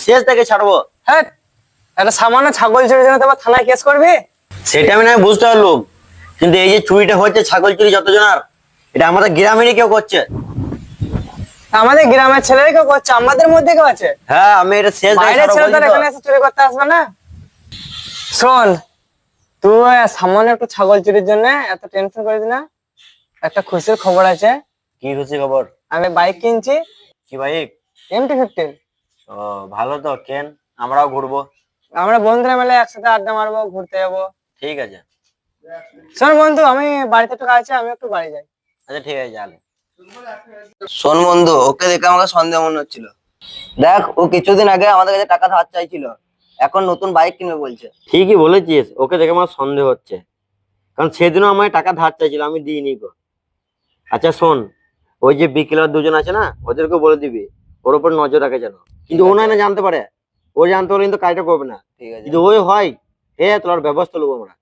শেষ থেকে ছাড়বো। হ্যাঁ, একটা সামান্য ছাগল চুরির জন্য তোমার থানায় কেস করবি? সেটা আমি না বুঝতে পারলুম, কিন্তু এই যে চুরিটা হচ্ছে ছাগল চুরি যতজনার, এটা আমাদের গ্রামেরই কেউ করছে। আমাদের গ্রামের ছেলেরা কেউ করছে, আমাদের মধ্যে কেউ আছে? হ্যাঁ, আমি এটা শেষ থেকে বাইরের ছাড়বো ছেলে তো বলছি তো। এখানে এসে চুরি করতে আসবে না। শোন, তুই সামান্য একটু ছাগল চুরির জন্য এত টেনশন করিস না। একটা খুশির খবর আছে, কি খুশি খবর? আমি বাইক কিনছি, কি বাইক? MT-15। ও, ভালো তো, কেন, আমরাও ঘুরবো। আমরা বন্ধুরা মিলে একসাথে আড্ডা মারবো, ঘুরতে যাবো। ঠিক আছে। শোন বন্ধু, আমি বাড়িতে একটু কাজ আছে, আমি একটু বাড়ি যাই। আচ্ছা ঠিক আছে, যাবে। শোন বন্ধু, ওকে দেখে আমাকে সন্দেহ মনে হচ্ছিল। দেখ, ও কিছুদিন আগে আমাদের কাছে টাকা ধার চাইছিল, এখন নতুন বাইক কিনবে বলছে। ঠিকই বলেছিস, ওকে দেখে আমার সন্দেহ হচ্ছে, কারণ সেদিনও আমায় টাকা ধার চাইছিল, আমি দিইনি গো। আচ্ছা শোন, ওই যে বিকেলার দুজন আছে না, ওদেরকে বলে দিবি ওর উপর নজর রাখে যেন। কিন্তু ও না জানতে পারে, ও জানতে পারলে কিন্তু কাজটা করবে না। ঠিক আছে। যদি ওই হয়, তোর ব্যবস্থা নেবো আমরা।